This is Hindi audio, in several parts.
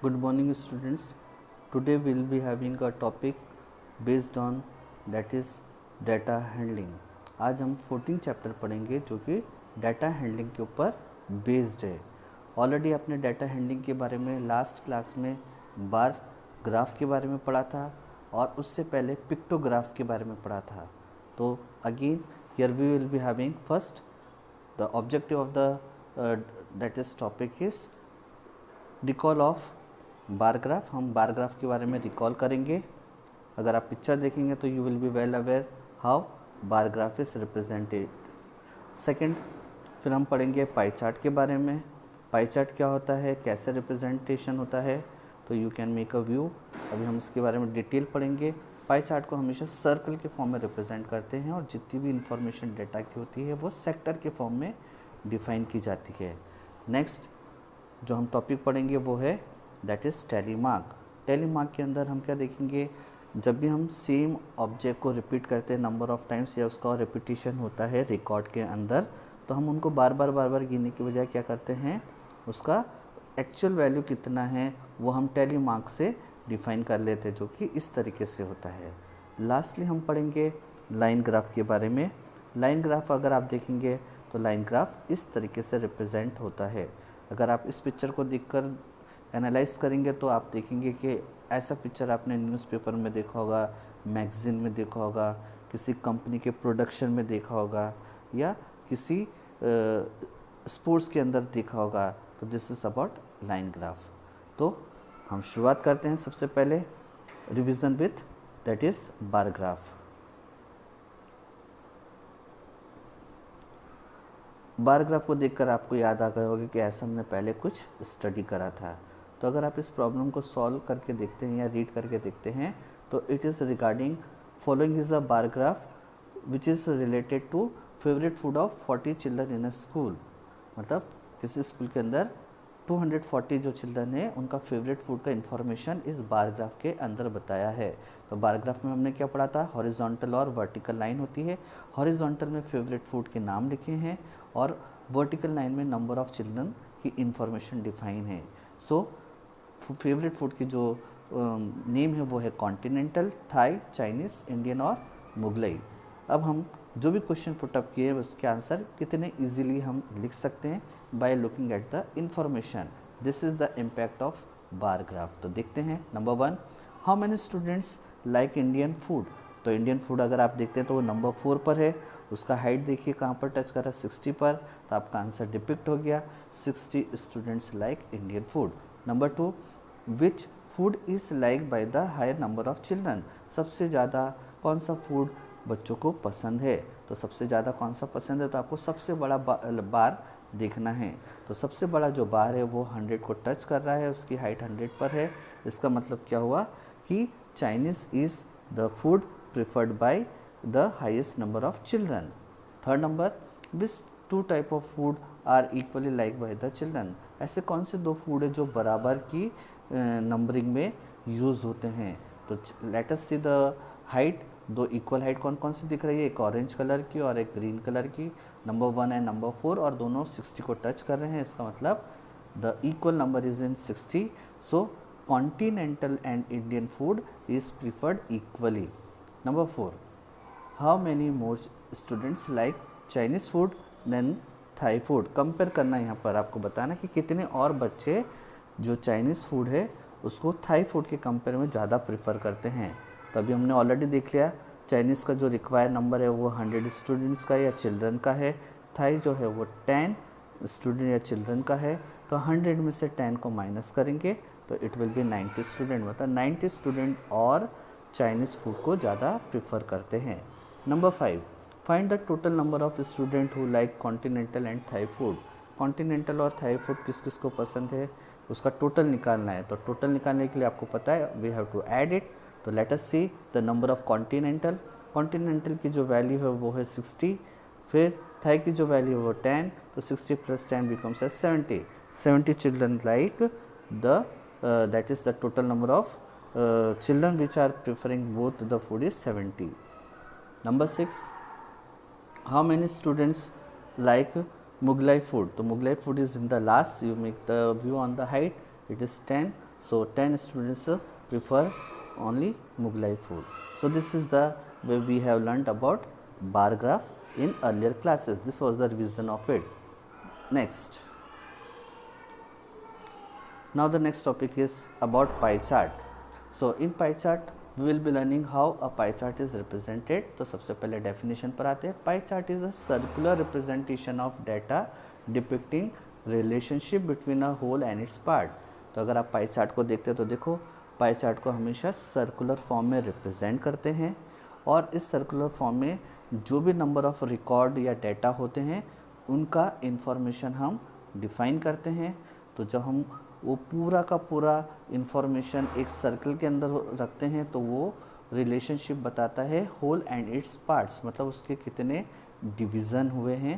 Good morning students. Today we will be having a topic based on that is data handling. आज हम 14 चैप्टर पढ़ेंगे जो कि डाटा हैंडलिंग के ऊपर बेस्ड है. ऑलरेडी आपने डाटा हैंडलिंग के बारे में लास्ट क्लास में बार ग्राफ के बारे में पढ़ा था और उससे पहले पिक्टोग्राफ के बारे में पढ़ा था. तो again here we will be having first the objective of the that is topic is recall of bar graph. हम बार ग्राफ के बारे में रिकॉल करेंगे. अगर आप पिक्चर देखेंगे तो you will be well aware how bar graph is represented. Second, फिर हम पढ़ेंगे पाई चार्ट के बारे में. पाई चार्ट क्या होता है, कैसे रिप्रेजेंटेशन होता है, तो you can make a view. अभी हम इसके बारे में डिटेल पढ़ेंगे. पाई चार्ट को हमेशा सर्कल के फॉर्म में रिप्रेजेंट करते हैं और जितनी भी इंफॉर्मेशन डेटा की होती है वो सेक्टर के फॉर्म में डिफाइन की जाती है. नेक्स्ट जो हम टॉपिक पढ़ेंगे वो है that is tally mark. Tally mark के अंदर हम क्या देखेंगे, जब भी हम सेम ऑब्जेक्ट को रिपीट करते हैं नंबर ऑफ़ टाइम्स या उसका रिपीटिशन होता है रिकॉर्ड के अंदर, तो हम उनको बार बार गिनने की बजाय क्या करते हैं, उसका एक्चुअल वैल्यू कितना है वो हम टैली मार्क से डिफाइन कर लेते हैं, जो कि इस तरीके से होता है. लास्टली हम पढ़ेंगे लाइन ग्राफ के बारे में. लाइन ग्राफ अगर आप देखेंगे तो लाइन ग्राफ इस तरीके से रिप्रेजेंट होता है. अगर आप इस पिक्चर को देखकर एनालाइज करेंगे तो आप देखेंगे कि ऐसा पिक्चर आपने न्यूज़पेपर में देखा होगा, मैगज़ीन में देखा होगा, किसी कंपनी के प्रोडक्शन में देखा होगा या किसी स्पोर्ट्स के अंदर देखा होगा. तो this is about line graph. तो हम शुरुआत करते हैं सबसे पहले revision with that is bar graph. Bar graph को देखकर आपको याद आ गया होगा कि ऐसा हमने पहले कुछ स्टडी करा था. तो अगर आप इस प्रॉब्लम को सॉल्व करके देखते हैं या रीड करके देखते हैं तो it is regarding following is a bar graph which is related to favourite food of 40 children in a school. मतलब किसी स्कूल के अंदर 240 जो चिल्ड्रन है उनका फेवरेट फूड का इन्फॉर्मेशन इस बार ग्राफ के अंदर बताया है. तो बार ग्राफ में हमने क्या पढ़ा था, हॉरिजॉन्टल और वर्टिकल लाइन होती है. हॉरिजॉन्टल में फेवरेट फूड के नाम लिखे हैं और वर्टिकल लाइन में नंबर ऑफ़ चिल्ड्रन की इन्फॉर्मेशन डिफाइन है. सो फेवरेट फूड की जो नेम है वो है कॉन्टिनेंटल, थाई, चाइनीज़, इंडियन और मुगलई. अब हम जो भी क्वेश्चन पुटअप किए उसके आंसर कितने इजीली हम लिख सकते हैं by looking at the information. This is the impact of bar graph. तो देखते हैं. Number 1, how many students like Indian food. तो इंडियन फूड अगर आप देखते हैं तो वो नंबर 4 पर है. उसका हाइट देखिए कहाँ पर टच कर रहा है, 60 पर. तो आपका आंसर डिपिक्ट हो गया, 60 students like Indian food. Number 2, which food is like by the higher number of children. सबसे ज़्यादा कौन सा फूड बच्चों को पसंद है. तो सबसे ज़्यादा कौन सा पसंद है, तो आपको सबसे बड़ा बार देखना है. तो सबसे बड़ा जो बार है वो 100 को टच कर रहा है, उसकी हाइट 100 पर है. इसका मतलब क्या हुआ कि Chinese is the food preferred by the highest number of children. Third number, which 2 type of food are equally like by the children. ऐसे कौन से 2 फूड है जो बराबर की नंबरिंग में यूज़ होते हैं. तो let us see the height. 2 equal height कौन कौन सी दिख रही है, एक ऑरेंज कलर की और एक ग्रीन कलर की. नंबर 1 एंड नंबर 4 और दोनों 60 को टच कर रहे हैं. इसका मतलब the equal number is in 60. So continental and Indian food is preferred equally. Number 4, how many more students like Chinese food than Thai food. Compare करना, यहाँ पर आपको बताना कि कितने और बच्चे जो चाइनीज़ फूड है उसको थाई फूड के कंपेयर में ज़्यादा प्रेफर करते हैं. तो अभी हमने ऑलरेडी देख लिया चाइनीज़ का जो रिक्वायर नंबर है वो 100 स्टूडेंट्स का या चिल्ड्रन का है. थाई जो है वो 10 स्टूडेंट या चिल्ड्रन का है. तो 100 में से 10 को माइनस करेंगे तो इट विल बी 90 स्टूडेंट. मतलब 90 स्टूडेंट और चाइनीज़ फूड को ज़्यादा प्रेफर करते हैं. Number 5, find the total number of student who like continental and Thai food. Continental और थाई फूड किस किस को पसंद है उसका टोटल निकालना है. तो टोटल निकालने के लिए आपको पता है we have to add it. तो let us see the number of continental. Continental की जो वैल्यू है वो है 60. फिर थाई की जो वैल्यू है वो 10. तो 60 + 10 becomes 70. 70 children like the that is the total number of children which are preferring both the food is 70. Number 6, how many students like Mughlai food. तो Mughlai food is in the last. You make the view on the height. it is 10. So 10 students prefer only Mughlai food. So this is the way we have learnt about bar graph in earlier classes. This was the revision of it. Next. Now the next topic is about pie chart. So in pie chart we will be learning how a pie chart is represented. तो सबसे पहले definition पर आते हैं. Pie chart is a circular representation of data depicting relationship between a whole and its part. तो अगर आप pie chart को देखते हैं तो देखो pie chart को हमेशा circular form में represent करते हैं और इस circular form में जो भी number of record या data होते हैं उनका information हम define करते हैं. तो जब हम वो पूरा का पूरा इन्फॉर्मेशन एक सर्कल के अंदर रखते हैं तो वो रिलेशनशिप बताता है होल एंड इट्स पार्ट्स, मतलब उसके कितने डिवीज़न हुए हैं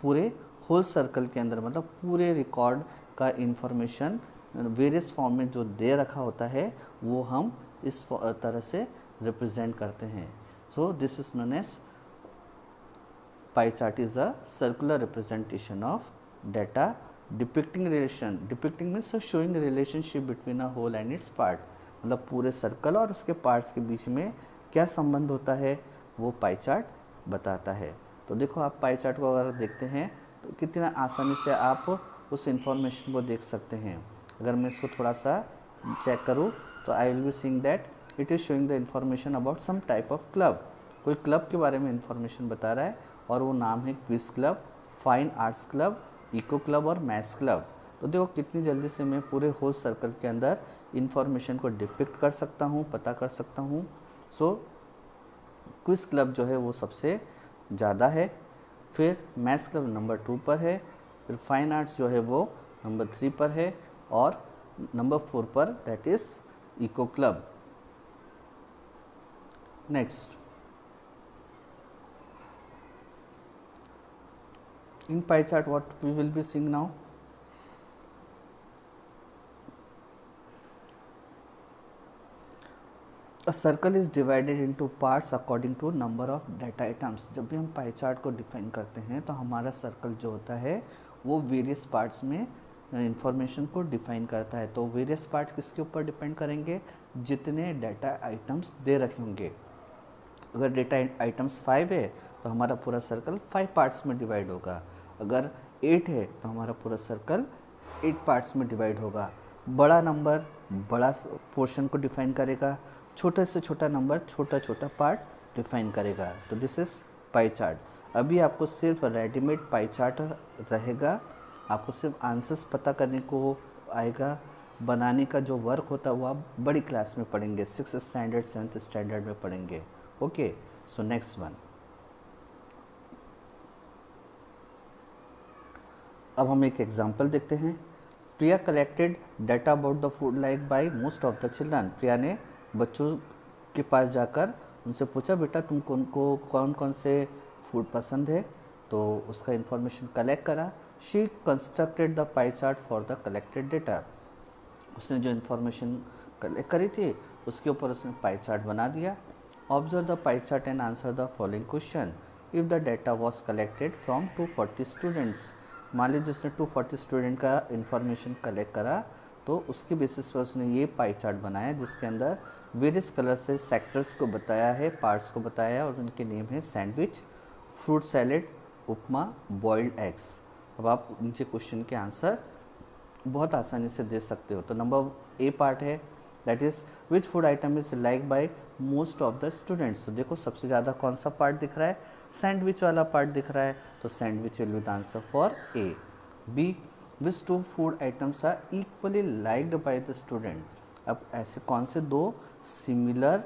पूरे होल सर्कल के अंदर, मतलब पूरे रिकॉर्ड का इन्फॉर्मेशन वेरियस फॉर्म में जो दे रखा होता है वो हम इस तरह से रिप्रेजेंट करते हैं. So this is known as pie chart is a circular representation of data depicting relation. Depicting means showing relationship between a whole and its part, मतलब पूरे सर्कल और उसके पार्ट्स के बीच में क्या संबंध होता है वो पाई चार्ट बताता है. तो देखो आप पाई चार्ट को अगर देखते हैं तो कितना आसानी से आप उस इंफॉर्मेशन को देख सकते हैं. अगर मैं इसको थोड़ा सा चेक करूँ तो I will be seeing that it is showing the information about some type of club. कोई क्लब के बारे में इंफॉर्मेशन बता रहा है और वो नाम है quiz club, fine arts club, eco club और मैथ्स क्लब. तो देखो कितनी जल्दी से मैं पूरे होल सर्कल के अंदर इंफॉर्मेशन को डिपिक्ट कर सकता हूँ, पता कर सकता हूँ. सो क्विज क्लब जो है वो सबसे ज़्यादा है, फिर मैथ्स क्लब नंबर 2 पर है, फिर फाइन आर्ट्स जो है वो नंबर 3 पर है और नंबर 4 पर that is eco club. Next, in pie chart what we will be seeing now. A circle is divided into parts according to number of data items. जब भी हम पाई चार्ट को डिफाइन करते हैं तो हमारा सर्कल जो होता है वो वेरियस पार्ट्स में इंफॉर्मेशन को डिफाइन करता है. तो वेरियस पार्ट्स किसके ऊपर डिपेंड करेंगे, जितने डाटा आइटम्स दे रखे होंगे. अगर डेटा आइटम्स 5 है तो हमारा पूरा सर्कल 5 पार्ट्स में डिवाइड होगा. अगर 8 है तो हमारा पूरा सर्कल 8 पार्ट्स में डिवाइड होगा. बड़ा नंबर बड़ा पोर्शन को डिफाइन करेगा, छोटे से छोटा नंबर छोटा छोटा पार्ट डिफाइन करेगा. तो दिस इज़ पाई चार्ट. अभी आपको सिर्फ रेडीमेड पाई चार्ट रहेगा, आपको सिर्फ आंसर्स पता करने को आएगा. बनाने का जो वर्क होता है वो आप बड़ी क्लास में पढ़ेंगे, 6th स्टैंडर्ड 7th स्टैंडर्ड में पढ़ेंगे. Okay, so next one. अब हम एक एग्जाम्पल देखते हैं. Priya collected data about the food like by most of the children. Priya ने बच्चों के पास जाकर उनसे पूछा बेटा तुमको कौन कौन से फूड पसंद है, तो उसका इंफॉर्मेशन कलेक्ट करा. She constructed the pie chart for the collected data. उसने जो इन्फॉर्मेशन कलेक्ट करी थी उसके ऊपर उसने पाई चार्ट बना दिया. Observe the pie chart and answer the following question. If the data was collected from 240 students. मान लीजिए उसने 240 स्टूडेंट का इन्फॉर्मेशन कलेक्ट करा तो उसके बेसिस पर उसने ये पाई चार्ट बनाया जिसके अंदर वेरियस कलर से सेक्टर्स को बताया है, पार्ट्स को बताया है और उनके नेम है सैंडविच, फ्रूट सैलेड, उपमा, बॉइल्ड एग्स. अब आप उनके क्वेश्चन के आंसर बहुत आसानी से दे सकते हो. तो नंबर ए पार्ट है that is which food item is like by most of the students. तो देखो सबसे ज़्यादा कौन सा पार्ट दिख रहा है, सैंडविच वाला पार्ट दिख रहा है, तो sandwich will be the answer for A. B, which 2 food items are equally liked by the student. अब ऐसे कौन से 2 सिमिलर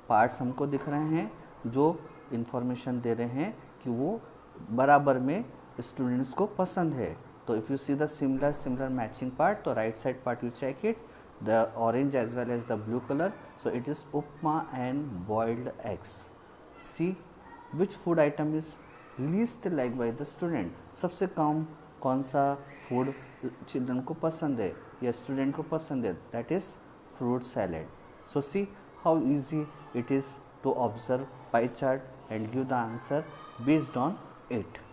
पार्ट्स हमको दिख रहे हैं जो इन्फॉर्मेशन दे रहे हैं कि वो बराबर में स्टूडेंट्स को पसंद है. तो if you see the similar matching part, तो right side part you check it, the orange as well as the blue color, so it is upma and boiled eggs. C, which food item is least liked by the student. सबसे कम कौन सा फूड चिल्ड्रन को पसंद है या स्टूडेंट को पसंद है, that is fruit salad. So see how easy it is to observe pie chart and give the answer based on it.